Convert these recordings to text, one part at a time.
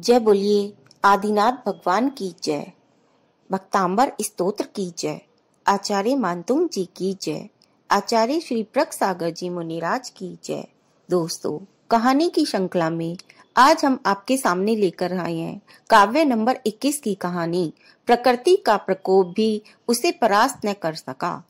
जय बोलिए आदिनाथ भगवान की जय। भक्तांबर स्तोत्र की जय। आचार्य मानतुंग जी की जय। आचार्य श्री प्रक सागर जी मुनिराज की जय। दोस्तों, कहानी की श्रृंखला में आज हम आपके सामने लेकर आए हैं काव्य नंबर 21 की कहानी प्रकृति का प्रकोप भी उसे परास्त न कर सका।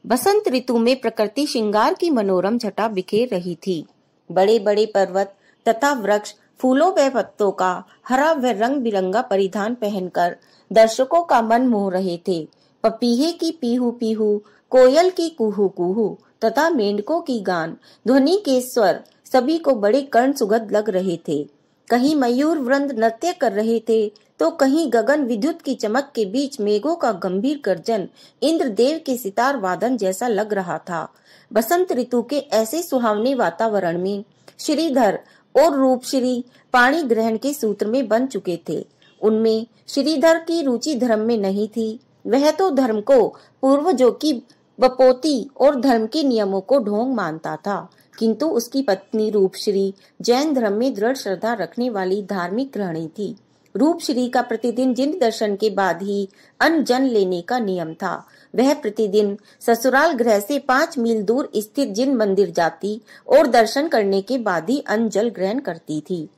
बसंत ऋतु में प्रकृति श्रृंगार की मनोरम छटा बिखेर रही थी। बड़े बड़े पर्वत तथा वृक्ष फूलों व पत्तों का हरा व रंग बिरंगा परिधान पहनकर दर्शकों का मन मोह रहे थे। पपीहे की पीहू पीहू, कोयल की कुहू कुहू तथा मेंढकों की गान ध्वनि के स्वर सभी को बड़े कर्ण सुगध लग रहे थे। कहीं मयूर वृंद नृत्य कर रहे थे तो कहीं गगन विद्युत की चमक के बीच मेघों का गंभीर गर्जन इंद्रदेव के सितार वादन जैसा लग रहा था। बसंत ऋतु के ऐसे सुहावने वातावरण में श्रीधर और रूपश्री पाणी ग्रहण के सूत्र में बन चुके थे। उनमें श्रीधर की रुचि धर्म में नहीं थी। वह तो धर्म को पूर्वजों की बपोती और धर्म के नियमों को ढोंग मानता था, किंतु उसकी पत्नी रूपश्री जैन धर्म में दृढ़ श्रद्धा रखने वाली धार्मिक गृहिणी थी। रूपश्री का प्रतिदिन जिन दर्शन के बाद ही अन्न जन लेने का नियम था। वह प्रतिदिन ससुराल गृह से 5 मील दूर स्थित जिन मंदिर जाती और दर्शन करने के बाद ही अन्न जल ग्रहण करती थी।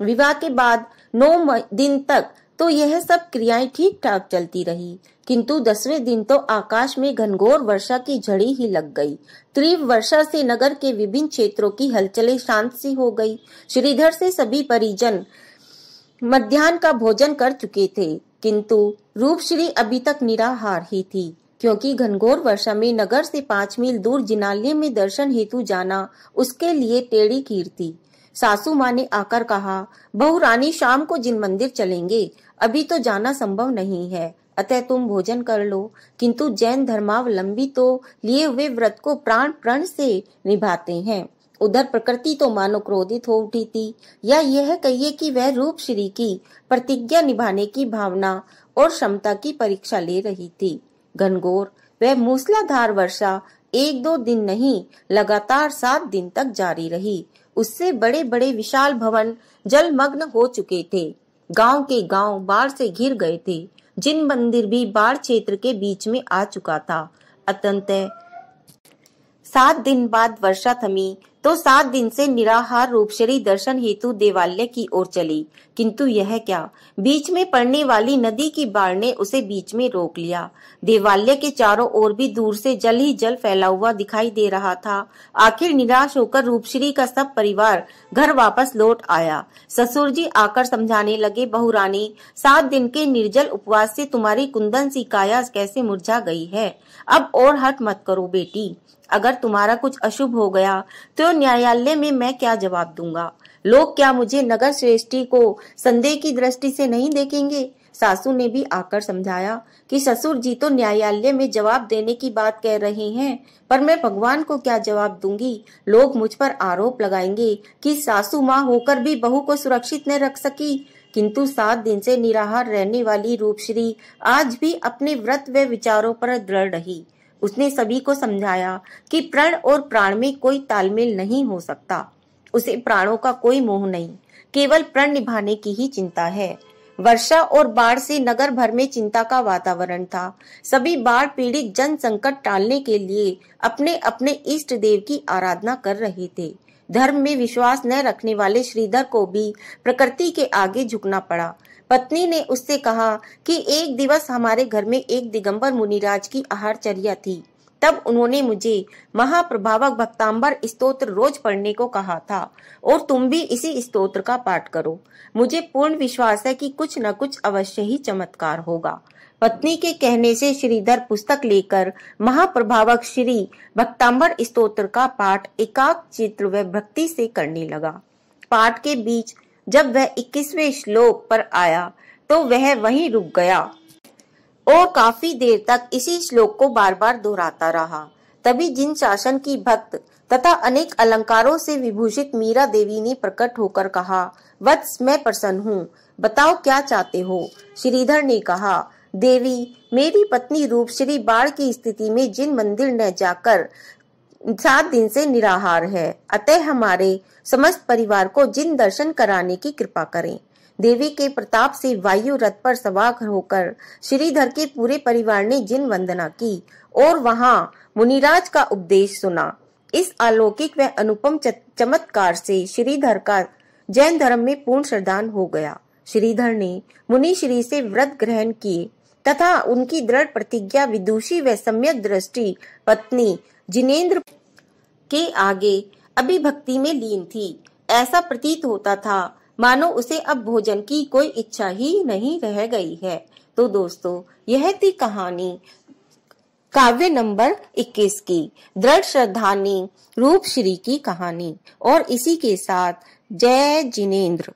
विवाह के बाद 9 दिन तक तो यह सब क्रियाएं ठीक ठाक चलती रही, किंतु 10वें दिन तो आकाश में घनघोर वर्षा की झड़ी ही लग गई। तीव्र वर्षा से नगर के विभिन्न क्षेत्रों की हलचलें शांत सी हो गई। श्रीधर से सभी परिजन मध्याह्न का भोजन कर चुके थे, किंतु रूपश्री अभी तक निराहार ही थी, क्योंकि घनघोर वर्षा में नगर से 5 मील दूर जिनालय में दर्शन हेतु जाना उसके लिए टेढ़ी खीर थी। सासू माँ ने आकर कहा, बहू रानी शाम को जिन मंदिर चलेंगे, अभी तो जाना संभव नहीं है, अतः तुम भोजन कर लो। किंतु जैन धर्मावलंबी तो लिए हुए व्रत को प्राण प्रण से निभाते हैं। उधर प्रकृति तो मानो क्रोधित हो उठी थी, या यह कहिए कि वह रूपश्री की प्रतिज्ञा निभाने की भावना और क्षमता की परीक्षा ले रही थी। घनघोर वह मूसलाधार वर्षा 1-2 दिन नहीं, लगातार 7 दिन तक जारी रही। उससे बड़े बड़े विशाल भवन जलमग्न हो चुके थे। गांव के गांव बाढ़ से घिर गए थे। जिन मंदिर भी बाढ़ क्षेत्र के बीच में आ चुका था। अतंतः 7 दिन बाद वर्षा थमी तो 7 दिन से निराहार रूपश्री दर्शन हेतु देवालय की ओर चली, किंतु यह क्या, बीच में पड़ने वाली नदी की बाढ़ ने उसे बीच में रोक लिया। देवालय के चारों ओर भी दूर से जल ही जल फैला हुआ दिखाई दे रहा था। आखिर निराश होकर रूपश्री का सब परिवार घर वापस लौट आया। ससुर जी आकर समझाने लगे, बहू रानी, 7 दिन के निर्जल उपवास से तुम्हारी कुंदन सी काया कैसे मुरझा गई है। अब और हट मत करो बेटी। अगर तुम्हारा कुछ अशुभ हो गया तो न्यायालय में मैं क्या जवाब दूंगा। लोग क्या मुझे नगर श्रेष्ठी को संदेह की दृष्टि से नहीं देखेंगे। सासू ने भी आकर समझाया कि ससुर जी तो न्यायालय में जवाब देने की बात कह रहे हैं, पर मैं भगवान को क्या जवाब दूंगी। लोग मुझ पर आरोप लगाएंगे कि सासू माँ होकर भी बहू को सुरक्षित न रख सकी। किंतु 7 दिन से निराहार रहने वाली रूपश्री आज भी अपने व्रत व विचारों पर दृढ़ रही। उसने सभी को समझाया कि प्रण और प्राण में कोई तालमेल नहीं हो सकता। उसे प्राणों का कोई मोह नहीं, केवल प्रण निभाने की ही चिंता है। वर्षा और बाढ़ से नगर भर में चिंता का वातावरण था। सभी बाढ़ पीड़ित जन संकट टालने के लिए अपने अपने इष्ट देव की आराधना कर रहे थे। धर्म में विश्वास न रखने वाले श्रीधर को भी प्रकृति के आगे झुकना पड़ा। पत्नी ने उससे कहा कि एक दिवस हमारे घर में एक दिगंबर मुनिराज की आहारचर्या थी। तब उन्होंने मुझे महाप्रभावक भक्तांबर स्तोत्र रोज पढ़ने को कहा था, और तुम भी इसी स्तोत्र का पाठ करो। मुझे पूर्ण विश्वास है कि कुछ न कुछ अवश्य ही चमत्कार होगा। पत्नी के कहने से श्रीधर पुस्तक लेकर महाप्रभावक श्री भक्तांबर स्तोत्र का पाठ एकाग्र चित्त व भक्ति से करने लगा। पाठ के बीच जब वह 21वें श्लोक पर आया तो वह वहीं रुक गया और काफी देर तक इसी श्लोक को बार बार दोहराता रहा। तभी जिन शासन की भक्त तथा अनेक अलंकारों से विभूषित मीरा देवी ने प्रकट होकर कहा, वत्स मैं प्रसन्न हूँ, बताओ क्या चाहते हो। श्रीधर ने कहा, देवी, मेरी पत्नी रूपश्री बाढ़ की स्थिति में जिन मंदिर न जाकर 7 दिन से निराहार है, अतः हमारे समस्त परिवार को जिन दर्शन कराने की कृपा करें। देवी के प्रताप से वायु रथ पर सवार होकर श्रीधर के पूरे परिवार ने जिन वंदना की और वहां मुनिराज का उपदेश सुना। इस अलौकिक व अनुपम चमत्कार से श्रीधर का जैन धर्म में पूर्ण श्रद्धान हो गया। श्रीधर ने मुनि श्री से व्रत ग्रहण किए तथा उनकी दृढ़ प्रतिज्ञा विदुषी व सम्यक दृष्टि पत्नी जिनेन्द्र के आगे अभिभक्ति में लीन थी। ऐसा प्रतीत होता था मानो उसे अब भोजन की कोई इच्छा ही नहीं रह गई है। तो दोस्तों, यह थी कहानी काव्य नंबर 21 की दृढ़ श्रद्धानी रूप श्री की कहानी। और इसी के साथ जय जिनेन्द्र।